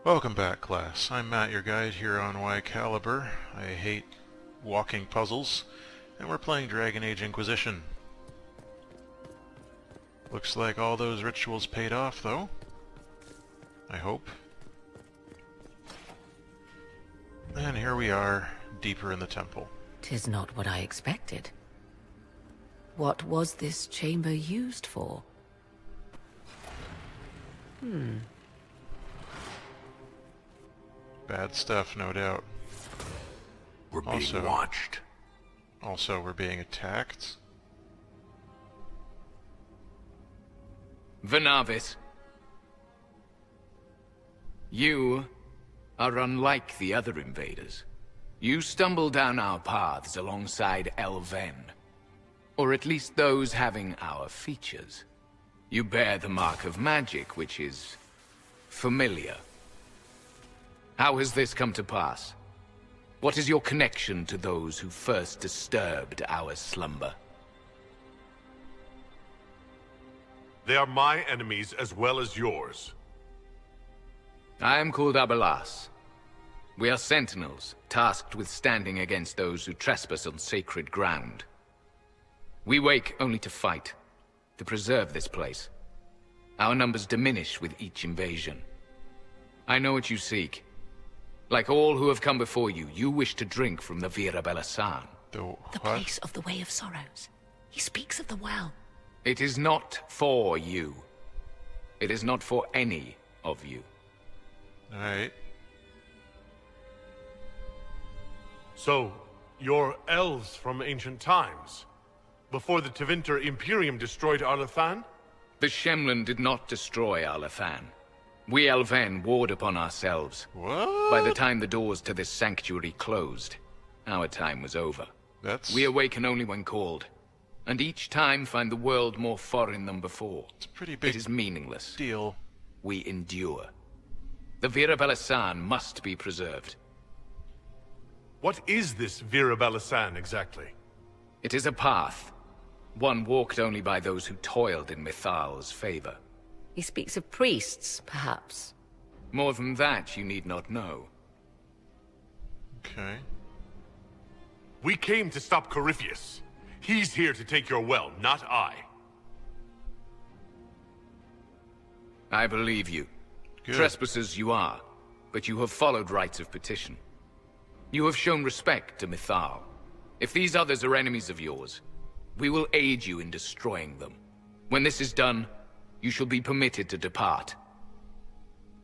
Welcome back, class. I'm Matt, your guide here on Y Caliber. I hate walking puzzles, and we're playing Dragon Age Inquisition. Looks like all those rituals paid off, though. I hope. And here we are, deeper in the temple. 'Tis not what I expected. What was this chamber used for? Bad stuff, no doubt. We're being watched. Also, we're being attacked. Vanavis, you are unlike the other invaders. You stumble down our paths alongside Elven, or at least those having our features. You bear the mark of magic, which is familiar. How has this come to pass? What is your connection to those who first disturbed our slumber? They are my enemies as well as yours. I am called Abelas. We are sentinels, tasked with standing against those who trespass on sacred ground. We wake only to fight, to preserve this place. Our numbers diminish with each invasion. I know what you seek. Like all who have come before you, you wish to drink from the Vira Belasan. The place of the Way of Sorrows. He speaks of the well. It is not for you. It is not for any of you. Alright. So, you're elves from ancient times? Before the Tevinter Imperium destroyed Arlathan? The Shemlen did not destroy Arlathan. We Elven warred upon ourselves. What? By the time the doors to this sanctuary closed, our time was over. We awaken only when called, and each time find the world more foreign than before. It's a pretty big It is meaningless. deal. We endure. The Vira Belasan must be preserved. What is this Vira Belasan exactly? It is a path, one walked only by those who toiled in Mithal's favor. He speaks of priests, perhaps. More than that, you need not know. Okay. We came to stop Corypheus. He's here to take your well, not I. I believe you. Good. Trespassers you are, but you have followed rites of petition. You have shown respect to Mithal. If these others are enemies of yours, we will aid you in destroying them. When this is done, you shall be permitted to depart.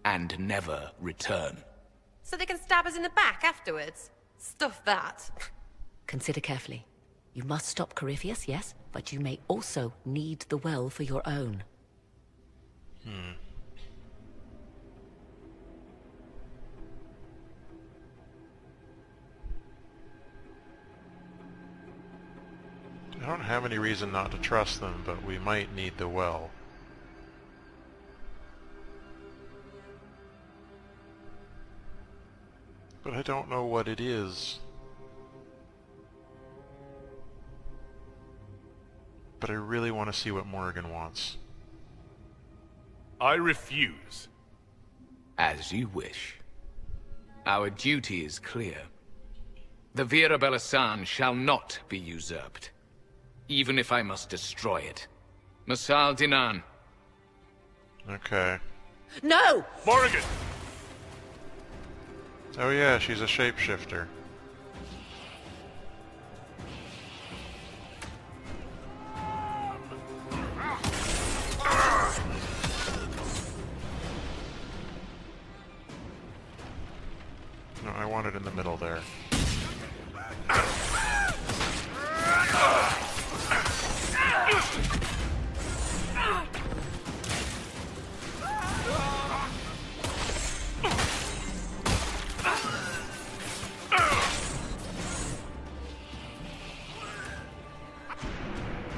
And never return. So they can stab us in the back afterwards? Stuff that. Consider carefully. You must stop Corypheus, yes, but you may also need the well for your own. I don't have any reason not to trust them, but we might need the well. But I don't know what it is. But I really want to see what Morrigan wants. I refuse. As you wish. Our duty is clear. The Vira Belasan shall not be usurped. Even if I must destroy it. Masal Dinan. Okay. No! Morrigan! Oh yeah, she's a shapeshifter. No, I want it in the middle there.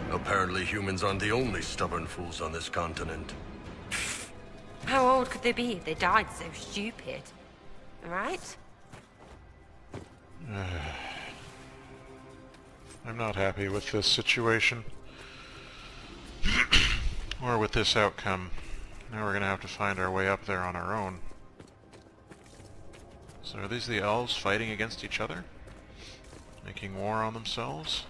Apparently humans aren't the only stubborn fools on this continent. How old could they be if they died so stupid? Right? I'm not happy with this situation. Or with this outcome. Now we're gonna have to find our way up there on our own. So are these the elves fighting against each other? Making war on themselves?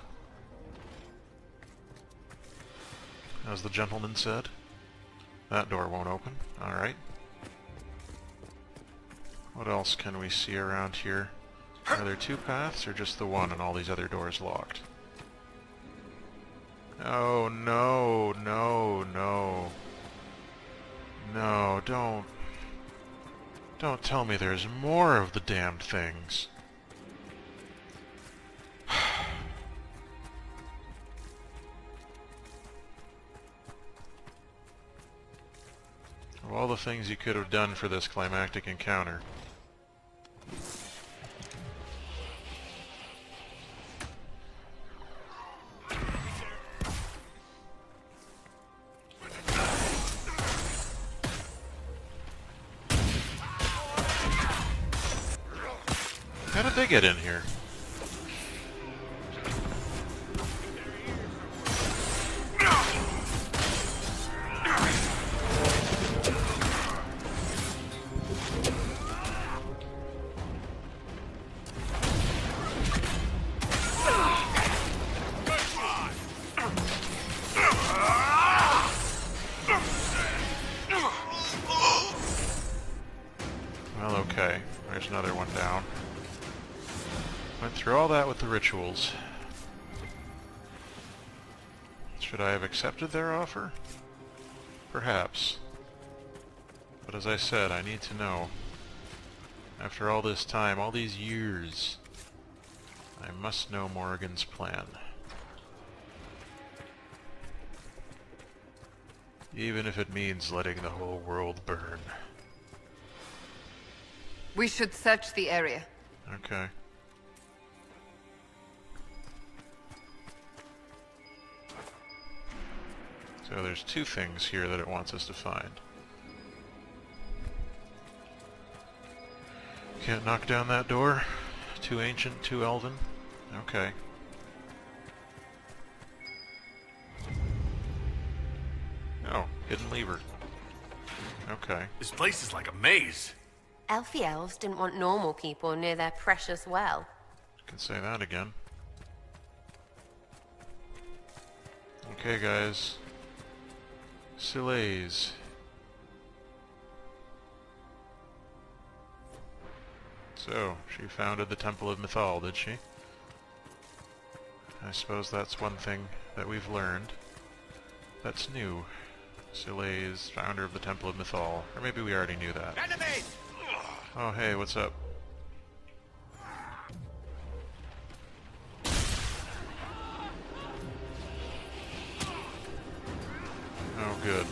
As the gentleman said. That door won't open. Alright. What else can we see around here? Are there two paths or just the one and all these other doors locked? Oh no, no, no. No, don't tell me there's more of the damned things. Of all the things you could have done for this climactic encounter. How did they get in here? Well, okay. There's another one down. Went through all that with the rituals. Should I have accepted their offer? Perhaps. But as I said, I need to know. After all this time, all these years, I must know Morrigan's plan. Even if it means letting the whole world burn. We should search the area. Okay. So there's two things here that it wants us to find. Can't knock down that door? Too ancient, too elven? Okay. Oh, hidden lever. Okay. This place is like a maze. Elfie elves didn't want normal people near their precious well. Can say that again. Okay, guys. Silays. So, she founded the Temple of Mythal, did she? I suppose that's one thing that we've learned. That's new. Silays, founder of the Temple of Mythal. Or maybe we already knew that. Enemies! Oh, hey, what's up? Oh, good.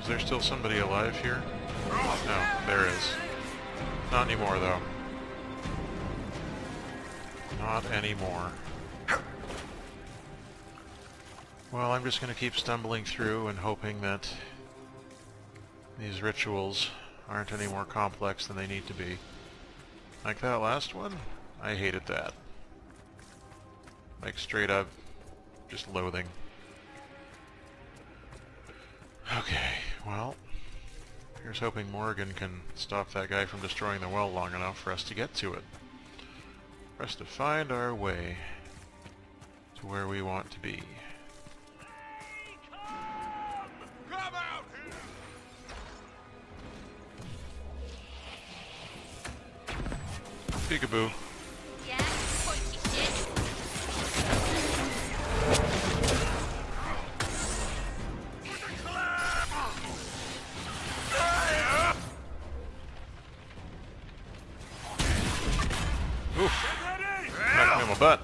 Is there still somebody alive here? No, there is. Not anymore, though. Not anymore. Well, I'm just going to keep stumbling through and hoping that these rituals aren't any more complex than they need to be. Like that last one? I hated that. Like, straight up, just loathing. Okay, well, here's hoping Morrigan can stop that guy from destroying the well long enough for us to get to it. For us to find our way to where we want to be. Come out here! Peekaboo. Oof. Knocked me on my butt.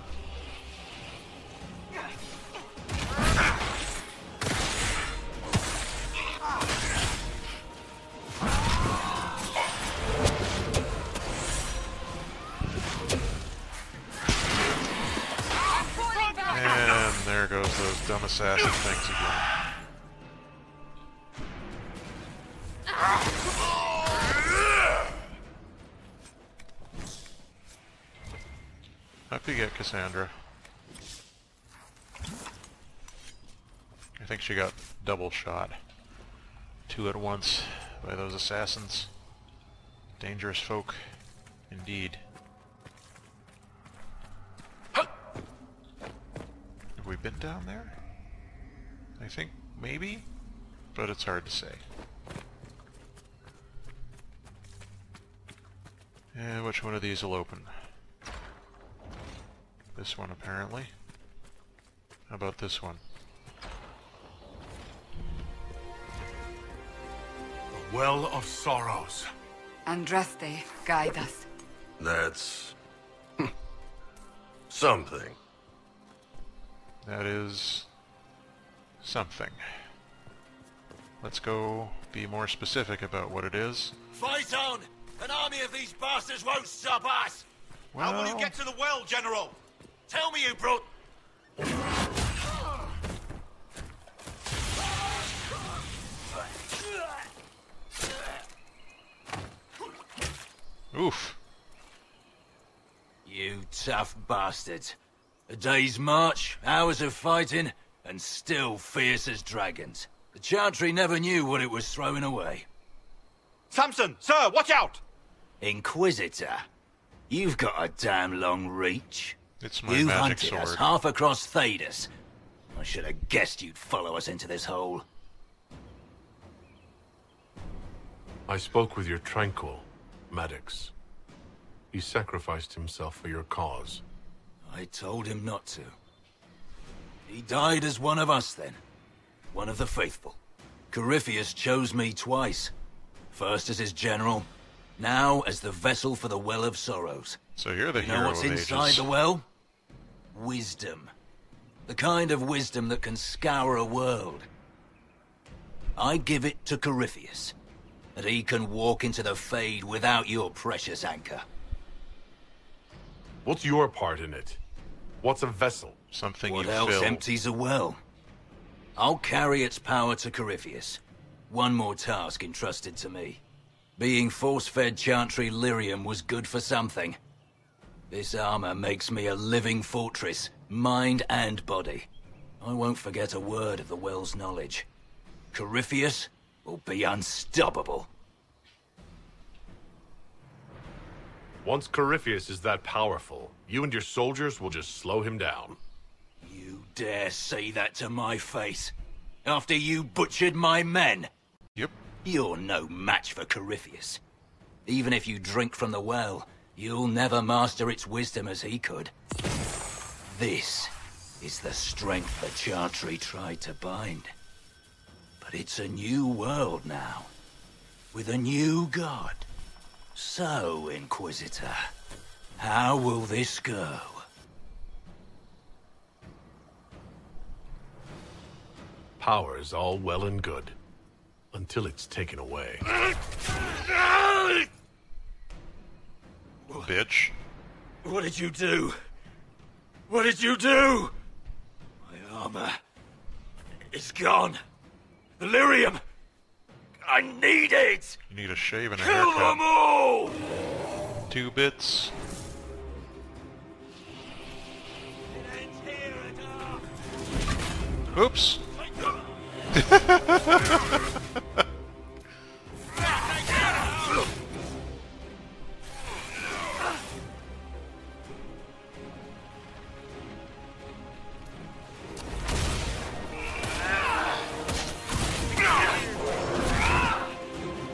And there goes those dumb assassin things again. Up you get, Cassandra. I think she got double shot. 2 at once by those assassins. Dangerous folk, indeed. Have we been down there? I think maybe, but it's hard to say. And which one of these will open? This one, apparently. How about this one? The Well of Sorrows. Andraste, guide us. That's... something. That is... something. Let's go be more specific about what it is. Fight on! An army of these bastards won't stop us! Well... How will you get to the well, General? Tell me, you brute! Oof. You tough bastards. A day's march, hours of fighting, and still fierce as dragons. The Chantry never knew what it was throwing away. Samson, sir, watch out! Inquisitor, you've got a damn long reach. It's my You magic hunted us sword. half across Thedas. I should have guessed you'd follow us into this hole. I spoke with your Tranquil, Maddox. He sacrificed himself for your cause. I told him not to. He died as one of us then. One of the faithful. Corypheus chose me twice. First as his general, now as the vessel for the Well of Sorrows. So you're the You know hero what's of inside ages. the well? Wisdom. The kind of wisdom that can scour a world. I give it to Corypheus, that he can walk into the Fade without your precious anchor. What's your part in it? What's a vessel? Something What you else fill. empties a well? I'll carry its power to Corypheus. One more task entrusted to me. Being force-fed Chantry lyrium was good for something. This armor makes me a living fortress, mind and body. I won't forget a word of the well's knowledge. Corypheus will be unstoppable. Once Corypheus is that powerful, you and your soldiers will just slow him down. You dare say that to my face? After you butchered my men? Yep. You're no match for Corypheus. Even if you drink from the well, you'll never master its wisdom as he could. This is the strength the Chantry tried to bind. But it's a new world now, with a new god. So, Inquisitor, how will this go? Power is all well and good, until it's taken away. Bitch. What did you do? What did you do? My armor is gone. The lyrium! I need it! You need a shave and a Kill them haircut. all! 2 bits. Oops.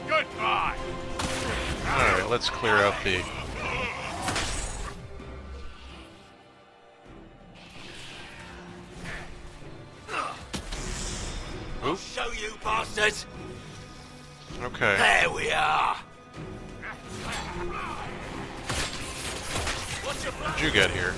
Goodbye! Alright, let's clear out the... I'll show you, bastards! Okay. There we are! How'd you get here?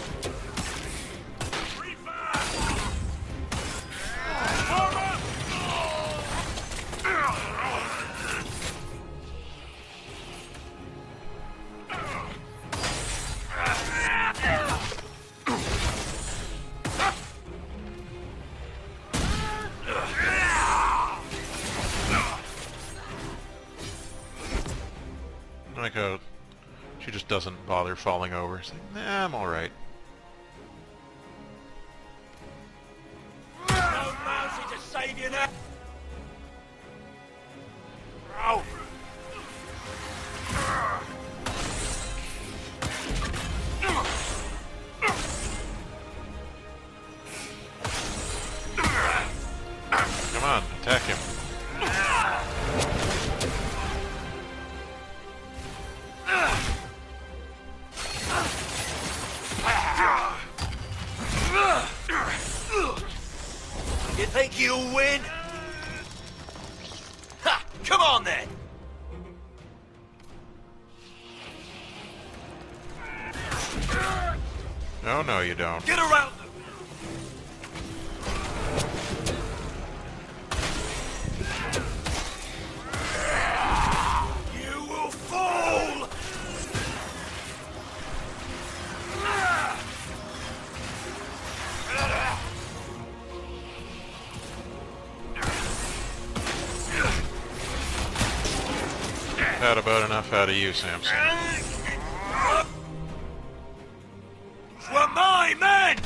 like how she just doesn't bother falling over. She's like, nah, I'm alright. No mercy to save you now! Ow! Come on, attack him. You think you'll win? Ha! Come on then! No, no, you don't. Get around them! You will fall! Had about enough out of you, Samson. Were my men!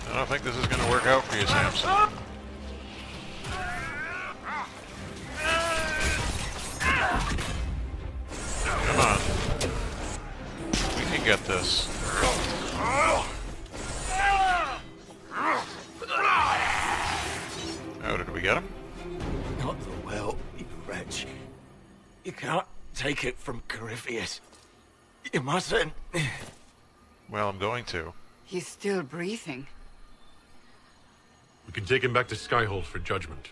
I don't think this is going to work out for you, Samson. Come on. We can get this. Oh, did we get him? Not the well, you wretch. You can't take it from Corypheus. You mustn't. Well, I'm going to. He's still breathing. We can take him back to Skyhold for judgment.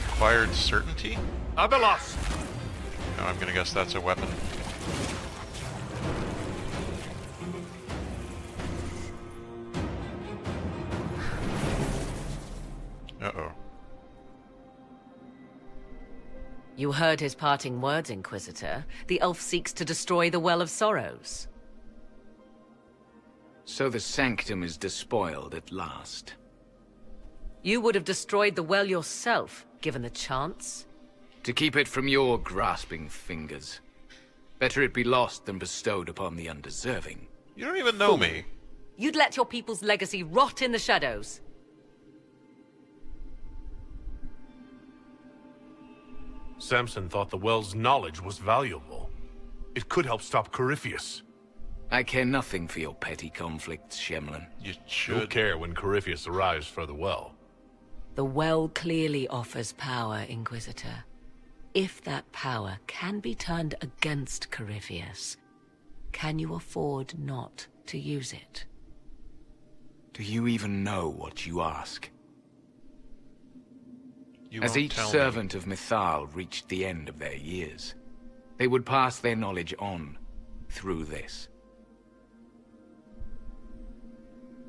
Acquired certainty? Abelos! No, I'm gonna guess that's a weapon. Uh-oh. You heard his parting words, Inquisitor. The elf seeks to destroy the Well of Sorrows. So the sanctum is despoiled at last. You would have destroyed the well yourself, given the chance. To keep it from your grasping fingers. Better it be lost than bestowed upon the undeserving. You don't even know me. You'd let your people's legacy rot in the shadows. Samson thought the well's knowledge was valuable. It could help stop Corypheus. I care nothing for your petty conflicts, Shemlin. You You'll should. care when Corypheus arrives for the well. The well clearly offers power, Inquisitor. If that power can be turned against Corypheus, can you afford not to use it? Do you even know what you ask? You As won't each tell me. servant of Mythal reached the end of their years, they would pass their knowledge on through this.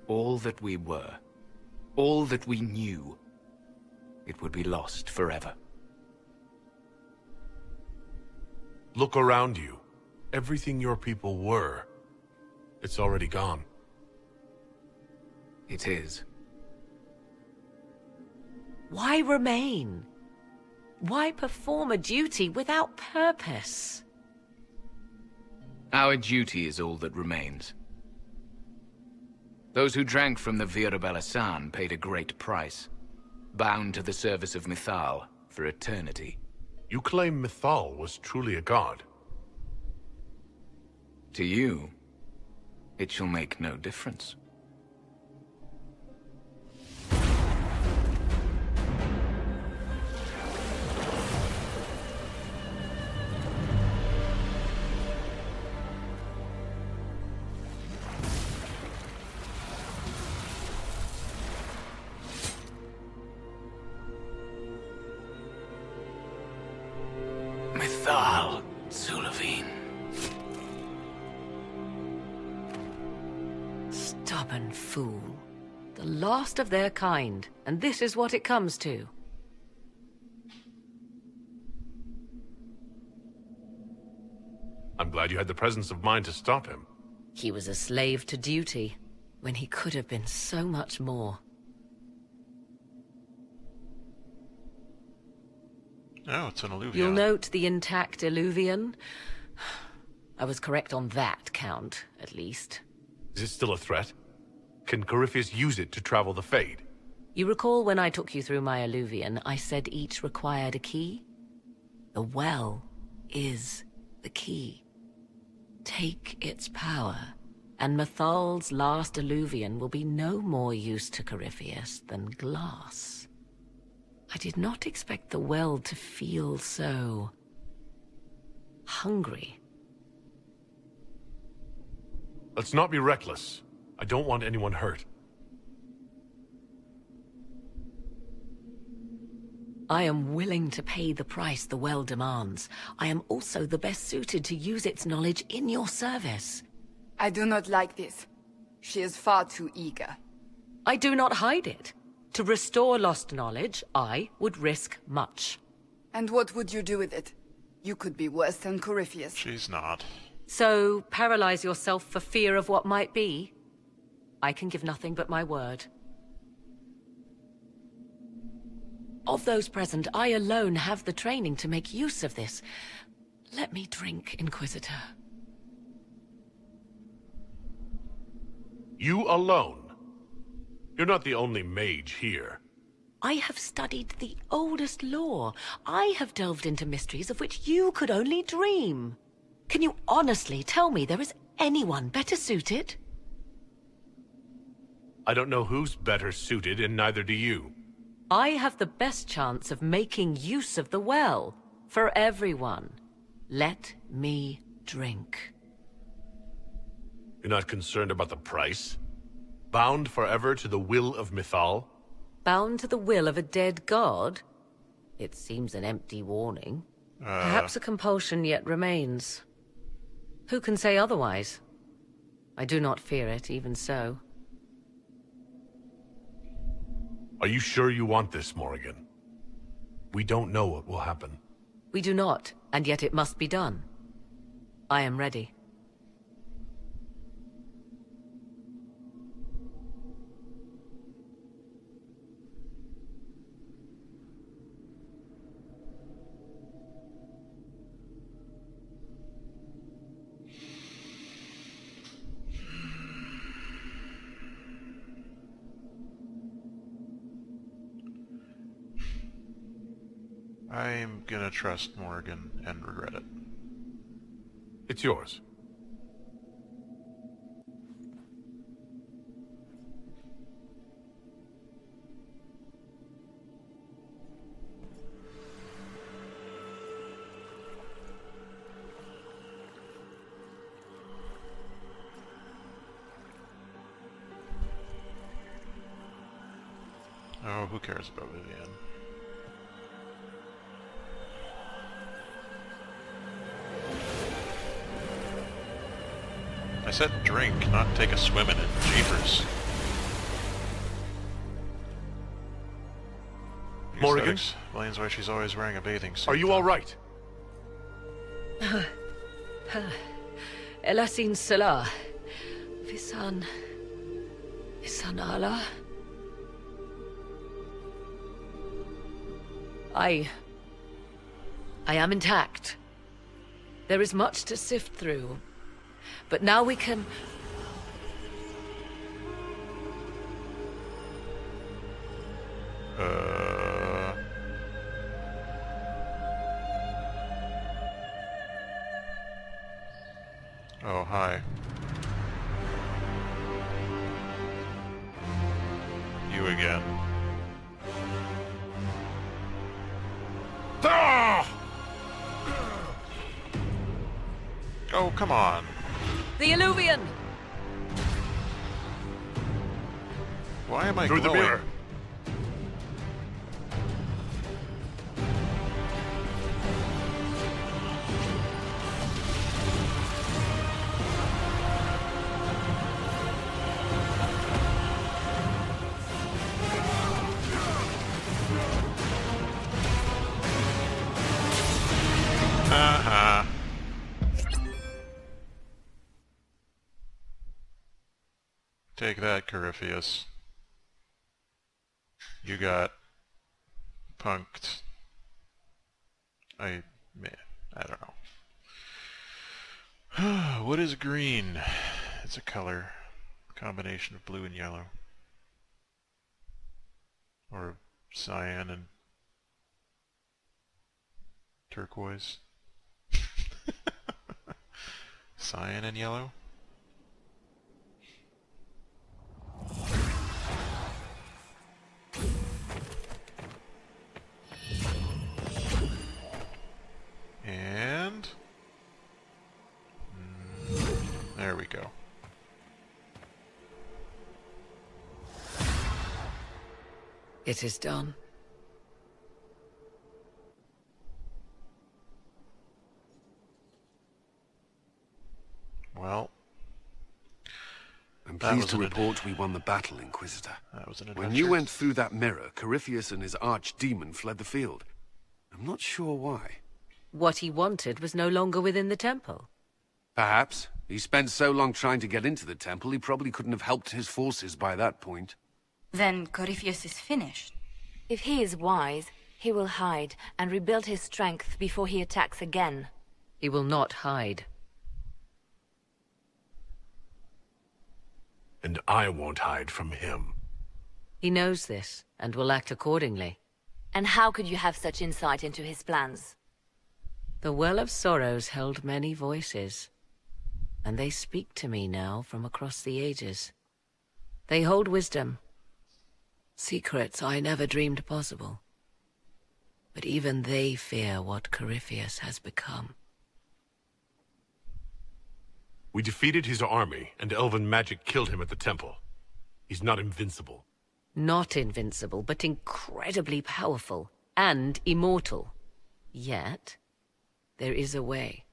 All that we were, all that we knew, it would be lost forever. Look around you. Everything your people were, it's already gone. It is. Why remain? Why perform a duty without purpose? Our duty is all that remains. Those who drank from the Vir Belasan paid a great price, bound to the service of Mythal for eternity. You claim Mythal was truly a god. To you, it shall make no difference. Mythal, Zul'Avin. Stubborn fool. The last of their kind, and this is what it comes to. I'm glad you had the presence of mind to stop him. He was a slave to duty, when he could have been so much more. Oh, it's an alluvion. You'll note the intact illuvian. I was correct on that count, at least. Is it still a threat? Can Corypheus use it to travel the Fade? You recall when I took you through my illuvian, I said each required a key? The well is the key. Take its power, and Mythal's last illuvian will be no more use to Corypheus than glass. I did not expect the well to feel so hungry. Let's not be reckless. I don't want anyone hurt. I am willing to pay the price the well demands. I am also the best suited to use its knowledge in your service. I do not like this. She is far too eager. I do not hide it. To restore lost knowledge, I would risk much. And what would you do with it? You could be worse than Corypheus. She's not. So, paralyze yourself for fear of what might be? I can give nothing but my word. Of those present, I alone have the training to make use of this. Let me drink, Inquisitor. You alone? You're not the only mage here. I have studied the oldest lore. I have delved into mysteries of which you could only dream. Can you honestly tell me there is anyone better suited? I don't know who's better suited, and neither do you. I have the best chance of making use of the well. For everyone. Let me drink. You're not concerned about the price? Bound forever to the will of Mythal? Bound to the will of a dead god? It seems an empty warning. Perhaps a compulsion yet remains. Who can say otherwise? I do not fear it, even so. Are you sure you want this, Morrigan? We don't know what will happen. We do not, and yet it must be done. I am ready. I'm gonna trust Morrigan and regret it. It's yours. Oh, who cares about Vivian? I said drink, not take a swim in it. Jeepers. Morrigan? Explains why she's always wearing a bathing suit. Are you all right? Elasin Salah. Visan Allah. I am intact. There is much to sift through. But now we can... Oh, hi. You again. Ah! Oh, come on. The Illuvian! Why am I Through glowing? the mirror. Uh-huh. Take that, Corypheus. You got punked. I don't know. What is green? It's a color. Combination of blue and yellow. Or cyan and turquoise. Cyan and yellow? And... there we go. It is done. Well, I'm pleased to report we won the battle, Inquisitor. That was an adventure. When you went through that mirror, Corypheus and his archdemon fled the field. I'm not sure why. What he wanted was no longer within the temple. Perhaps. He spent so long trying to get into the temple, he probably couldn't have helped his forces by that point. Then Corypheus is finished. If he is wise, he will hide and rebuild his strength before he attacks again. He will not hide. And I won't hide from him. He knows this, and will act accordingly. And how could you have such insight into his plans? The Well of Sorrows held many voices, and they speak to me now from across the ages. They hold wisdom. Secrets I never dreamed possible. But even they fear what Corypheus has become. We defeated his army, and elven magic killed him at the temple. He's not invincible. Not invincible, but incredibly powerful, and immortal. Yet, there is a way.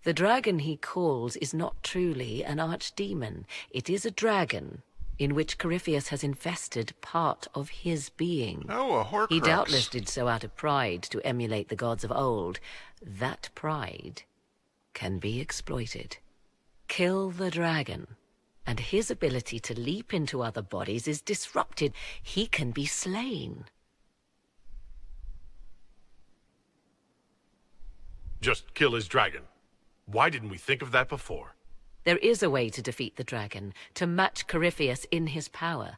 The dragon he calls is not truly an archdemon. It is a dragon, in which Corypheus has infested part of his being. Oh, a Horcrux. He doubtless did so out of pride to emulate the gods of old. That pride can be exploited. Kill the dragon, and his ability to leap into other bodies is disrupted. He can be slain. Just kill his dragon. Why didn't we think of that before? There is a way to defeat the dragon, to match Corypheus in his power.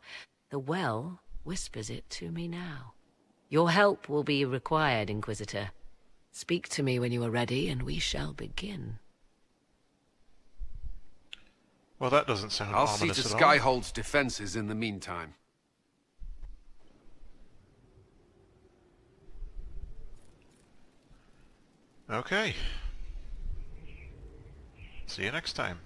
The Well whispers it to me now. Your help will be required, Inquisitor. Speak to me when you are ready, and we shall begin. Well, that doesn't sound I'll ominous see to at all. Skyhold's defenses in the meantime. Okay. See you next time.